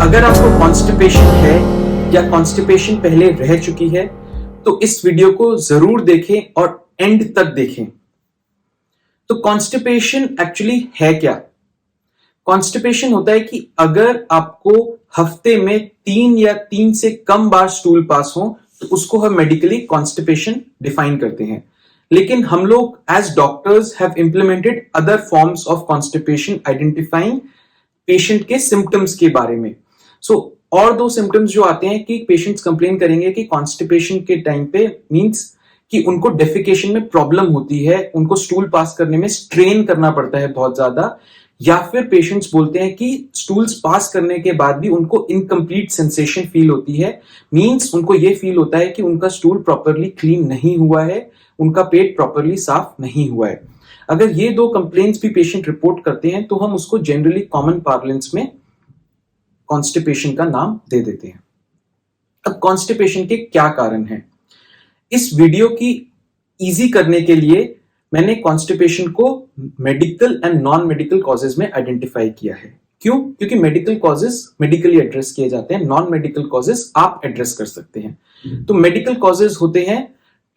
अगर आपको कॉन्स्टिपेशन है या कॉन्स्टिपेशन पहले रह चुकी है तो इस वीडियो को जरूर देखें और एंड तक देखें। तो कॉन्स्टिपेशन एक्चुअली है क्या? कॉन्स्टिपेशन होता है कि अगर आपको हफ्ते में 3 या 3 से कम बार स्टूल पास हो तो उसको हम मेडिकली कॉन्स्टिपेशन डिफाइन करते हैं। लेकिन हम लोग as doctors have implemented other forms of constipation identifying patient के सिम्टम्स के बारे में। और दो सिम्टम्स जो आते हैं कि पेशेंट्स कंप्लेन करेंगे कि कॉन्स्टिपेशन के टाइम पे मींस कि उनको डेफिकेशन में प्रॉब्लम होती है, उनको स्टूल पास करने में स्ट्रेन करना पड़ता है बहुत ज्यादा, या फिर पेशेंट्स बोलते हैं कि स्टूल्स पास करने के बाद भी उनको इनकम्प्लीट सेंसेशन फील होती है। मींस उनको ये फील होता है कि उनका स्टूल प्रॉपरली क्लीन नहीं हुआ है, उनका पेट प्रॉपरली साफ नहीं हुआ है। अगर ये दो कंप्लेंट्स भी पेशेंट रिपोर्ट करते हैं तो हम उसको जनरली कॉमन पार्लेंस में कॉन्स्टिपेशन का नाम दे देते हैं। अब कॉन्स्टिपेशन के क्या कारण हैं? इस वीडियो की इजी करने के लिए मैंने कॉन्स्टिपेशन को medical and non medical causes में आइडेंटिफाई किया है। क्यों? क्योंकि मेडिकल कॉजेज मेडिकली एड्रेस किए जाते हैं, नॉन मेडिकल कॉजेज आप एड्रेस कर सकते हैं। तो मेडिकल कॉजेज होते हैं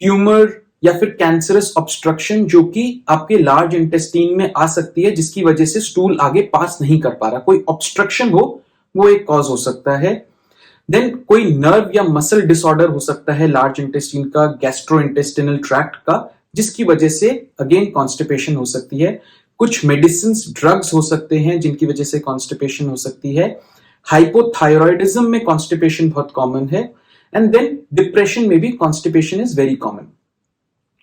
ट्यूमर या फिर कैंसरस ऑब्स्ट्रक्शन जो कि आपके लार्ज इंटेस्टाइन में आ सकती है, जिसकी वजह से स्टूल आगे पास नहीं कर पा रहा। कोई ऑब्स्ट्रक्शन हो वो एक कॉज हो सकता है। देन कोई नर्व या मसल डिसऑर्डर हो सकता है लार्ज इंटेस्टाइन का, गैस्ट्रोइंटेस्टिनल ट्रैक्ट का, जिसकी वजह से अगेन कॉन्स्टिपेशन हो सकती है। कुछ मेडिसिन ड्रग्स हो सकते हैं जिनकी वजह से कॉन्स्टिपेशन हो सकती है। हाइपोथायरॉयडिज्म में कॉन्स्टिपेशन बहुत कॉमन है। एंड देन डिप्रेशन में भी कॉन्स्टिपेशन इज वेरी कॉमन।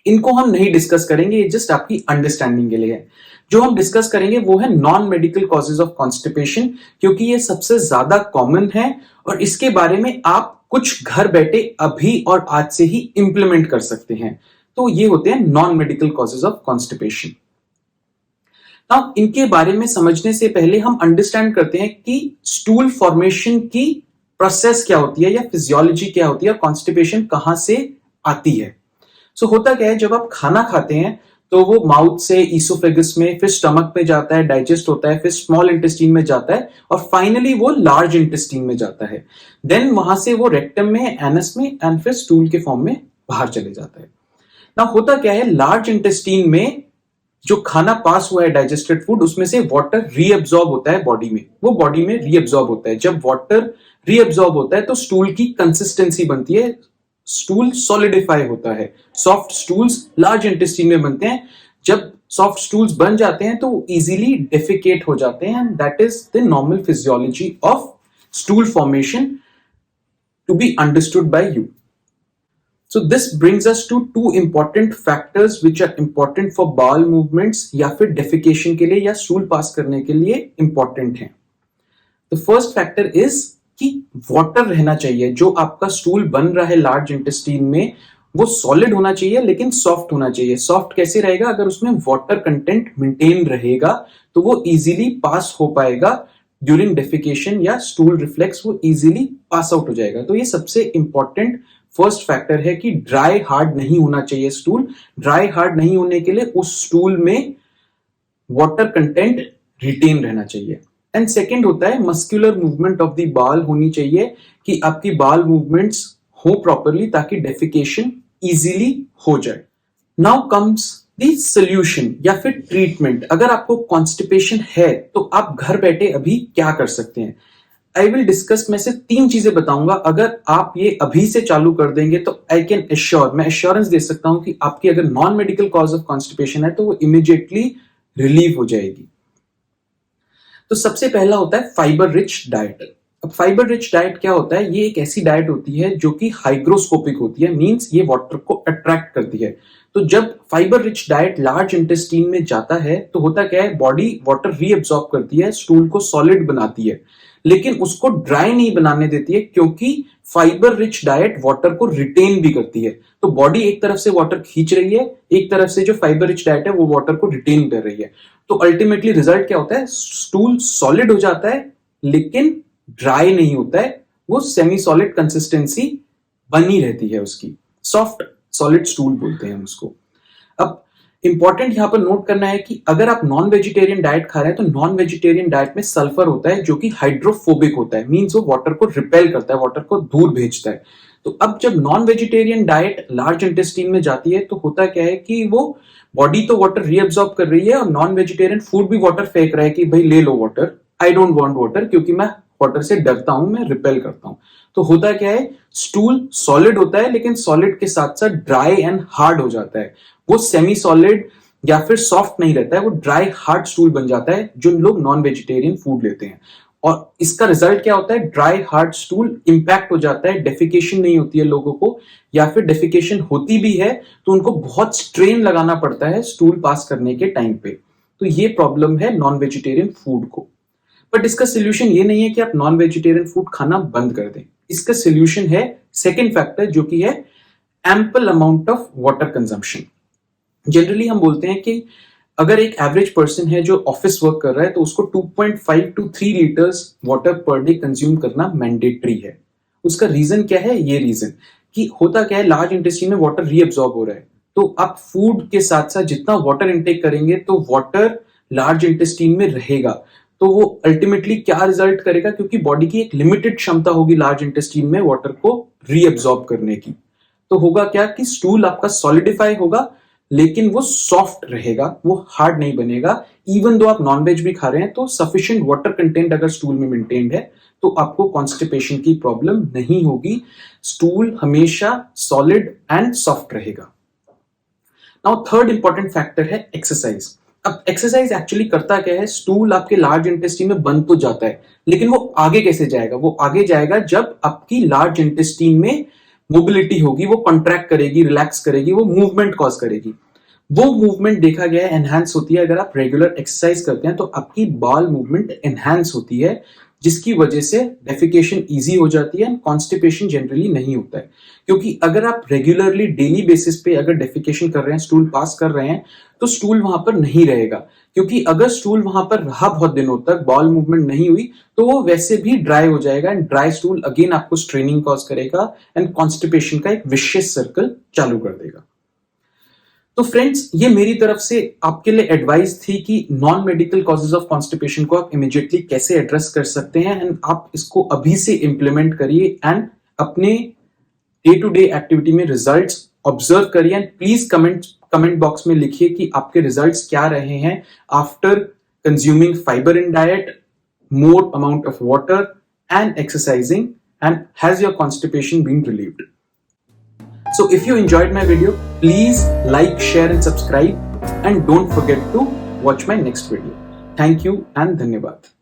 इनको हम नहीं डिस्कस करेंगे, ये जस्ट आपकी अंडरस्टैंडिंग के लिए है। जो हम डिस्कस करेंगे वो है non medical causes of constipation, क्योंकि ये सबसे ज्यादा कॉमन है और इसके बारे में आप कुछ घर बैठे अभी और आज से ही इंप्लीमेंट कर सकते हैं। तो ये होते हैं non medical causes of constipation. Now इनके बारे में समझने से पहले हम अंडरस्टैंड करते हैं कि स्टूल फॉर्मेशन की प्रोसेस क्या होती है या फिजियोलॉजी क्या होती है और कॉन्स्टिपेशन कहां से आती है। होता क्या है, जब आप खाना खाते हैं तो वो माउथ से ईसोफेगस में, फिर स्टमक में जाता है, डाइजेस्ट होता है, फिर स्मॉल इंटेस्टाइन में जाता है और फाइनली वो लार्ज इंटेस्टाइन में जाता है। देन वहां से वो रेक्टम में, एनस में एंड फिर स्टूल के फॉर्म में बाहर चले जाता है। ना होता क्या है, लार्ज इंटेस्टाइन में जो खाना पास हुआ है डाइजेस्टेड फूड, उसमें से वाटर रीअब्सॉर्ब होता है बॉडी में। वो बॉडी में रीअब्सॉर्ब होता है। जब वाटर रीअब्सॉर्ब होता है तो स्टूल की कंसिस्टेंसी बनती है, स्टूल सॉलिडिफाई होता है। सॉफ्ट स्टूल्स लार्ज इंटेस्टाइन में बनते हैं। जब सॉफ्ट स्टूल्स बन जाते हैं तो इजीली डेफिकेट हो जाते हैं। That is the normal physiology of stool formation to be understood by you. So this brings us to two important factors which are important for bowel movements या फिर defecation के लिए या स्टूल पास करने के लिए important हैं। The first factor is कि वाटर रहना चाहिए। जो आपका स्टूल बन रहा है लार्ज इंटेस्टाइन में वो सॉलिड होना चाहिए लेकिन सॉफ्ट होना चाहिए। सॉफ्ट कैसे रहेगा? अगर उसमें वाटर कंटेंट मेंटेन रहेगा तो वो इजीली पास हो पाएगा ड्यूरिंग डेफिकेशन या स्टूल रिफ्लेक्स, वो इजीली पास आउट हो जाएगा। तो ये सबसे इंपॉर्टेंट फर्स्ट फैक्टर है कि ड्राई हार्ड नहीं होना चाहिए स्टूल। ड्राई हार्ड नहीं होने के लिए उस स्टूल में वाटर कंटेंट रिटेन रहना चाहिए। एंड सेकेंड होता है मस्कुलर मूवमेंट ऑफ द बाल होनी चाहिए कि आपकी बाल मूवमेंट्स हो प्रॉपरली ताकि डेफिकेशन इजीली हो जाए। नाउ कम्स द सॉल्यूशन या फिर ट्रीटमेंट। अगर आपको कॉन्स्टिपेशन है तो आप घर बैठे अभी क्या कर सकते हैं? आई विल डिस्कस, मैं से 3 चीजें बताऊंगा। अगर आप ये अभी से चालू कर देंगे तो आई कैन एश्योर, मैं एश्योरेंस दे सकता हूं कि आपकी अगर non medical cause of constipation है तो वो इमीडिएटली रिलीव हो जाएगी। तो सबसे पहला होता है फाइबर रिच डाइट। अब फाइबर रिच डाइट क्या होता है? ये एक ऐसी डाइट होती है जो कि हाइग्रोस्कोपिक होती है, मींस ये वाटर को अट्रैक्ट करती है। तो जब fibre rich diet large intestine में जाता है तो होता क्या है, बॉडी वाटर रीअब्सॉर्ब करती है, स्टूल को सॉलिड बनाती है, लेकिन उसको ड्राई नहीं बनाने देती है क्योंकि फाइबर रिच डाइट वाटर को रिटेन भी करती है। तो बॉडी एक तरफ से वाटर खींच रही है, एक तरफ से जो फाइबर रिच डाइट है वो वाटर को रिटेन कर रही है। तो अल्टीमेटली रिजल्ट क्या होता है? स्टूल सॉलिड हो जाता है लेकिन ड्राई नहीं होता है, वो सेमी सॉलिड कंसिस्टेंसी बनी रहती है उसकी। सॉफ्ट सॉलिड स्टूल बोलते हैं हम उसको। अब इंपॉर्टेंट यहां पर नोट करना है कि अगर आप नॉन वेजिटेरियन डाइट खा रहे हैं तो नॉन वेजिटेरियन डाइट में सल्फर होता है जो कि हाइड्रोफोबिक होता है, मींस वो वाटर को रिपेल करता है, वाटर को दूर भेजता है। तो अब जब non vegetarian diet large intestine में जाती है तो होता क्या है कि वो बॉडी तो वाटर रीअब्सॉर्ब कर रही है और नॉन वेजिटेरियन फूड भी वाटर फेंक रहा है कि भाई ले लो water, I don't want water, क्योंकि मैं वाटर से डरता हूं, मैं रिपेल करता हूं। तो होता क्या है, स्टूल सॉलिड होता है लेकिन सॉलिड के साथ साथ ड्राई एंड हार्ड हो जाता है। वो सेमी सॉलिड या फिर सॉफ्ट नहीं रहता है, वो ड्राई हार्ड स्टूल बन जाता है जो लोग नॉन वेजिटेरियन फूड लेते हैं। और इसका रिजल्ट क्या होता है, ड्राई हार्ड स्टूल इंपैक्ट हो जाता है, डेफिकेशन नहीं होती है लोगों को, या फिर डेफिकेशन होती भी है तो उनको बहुत स्ट्रेन लगाना पड़ता है स्टूल पास करने के टाइम पे। तो ये प्रॉब्लम है नॉन वेजिटेरियन फूड को। बट इसका सोल्यूशन ये नहीं है कि आप नॉन वेजिटेरियन फूड खाना बंद कर दें। इसका सोल्यूशन है सेकेंड फैक्टर जो कि है ample amount of water consumption. Generally हम बोलते हैं कि अगर एक एवरेज पर्सन है जो ऑफिस वर्क कर रहा है तो उसको 2.5 to 3 litres water per day consume करना मैंडेटरी है। उसका रीजन क्या है, ये रीजन कि होता क्या है, लार्ज इंटेस्टाइन में वाटर रीअब्सॉर्ब हो रहा है, तो आप फूड के साथ साथ जितना वाटर इनटेक करेंगे तो वाटर लार्ज इंटेस्टाइन में रहेगा, तो वो अल्टीमेटली क्या रिजल्ट करेगा, क्योंकि बॉडी की एक लिमिटेड क्षमता होगी लार्ज इंटेस्टाइन में वाटर को रीअब्सॉर्ब करने की। तो होगा क्या कि स्टूल आपका सॉलिडिफाई होगा लेकिन वो सॉफ्ट रहेगा, वो हार्ड नहीं बनेगा। इवन दो आप नॉनवेज भी खा रहे हैं तो सफिशिएंट वाटर कंटेंट अगर स्टूल में मेंटेन्ड है तो आपको कॉन्स्टिपेशन की प्रॉब्लम नहीं होगी। स्टूल हमेशा सॉलिड एंड सॉफ्ट रहेगा। नाउ थर्ड इंपॉर्टेंट फैक्टर है एक्सरसाइज। अब एक्सरसाइज एक्चुअली करता क्या है, स्टूल आपके लार्ज इंटेस्टाइन में बंद तो जाता है लेकिन वो आगे कैसे जाएगा, वो आगे जाएगा जब आपकी लार्ज इंटेस्टाइन में मोबिलिटी होगी, वो कॉन्ट्रैक्ट करेगी, रिलैक्स करेगी, वो मूवमेंट कॉज करेगी। वो मूवमेंट देखा गया है एनहांस होती है अगर आप रेगुलर एक्सरसाइज करते हैं तो आपकी बॉल मूवमेंट एनहांस होती है, जिसकी वजह से डेफिकेशन इजी हो जाती है एंड कॉन्स्टिपेशन जनरली नहीं होता है। क्योंकि अगर आप रेगुलरली डेली बेसिस पे अगर डेफिकेशन कर रहे हैं, स्टूल पास कर रहे हैं, तो स्टूल वहां पर नहीं रहेगा। क्योंकि अगर स्टूल वहां पर रहा बहुत दिनों तक, बॉल मूवमेंट नहीं हुई, तो वो वैसे भी ड्राई हो जाएगा एंड ड्राई स्टूल अगेन आपको स्ट्रेनिंग कॉज करेगा एंड कॉन्स्टिपेशन का एक विशियस सर्कल चालू कर देगा। तो फ्रेंड्स, ये मेरी तरफ से आपके लिए एडवाइस थी कि non medical causes of constipation को आप इमीडिएटली कैसे एड्रेस कर सकते हैं एंड आप इसको अभी से इंप्लीमेंट करिए एंड अपने डे टू डे एक्टिविटी में रिजल्ट्स ऑब्जर्व करिए एंड प्लीज कमेंट बॉक्स में लिखिए कि आपके रिजल्ट्स क्या रहे हैं after consuming fibre in diet, more amount of water and exercising, and has your constipation been relieved? So if you enjoyed my video, please like, share and subscribe, and don't forget to watch my next video. Thank you and धन्यवाद।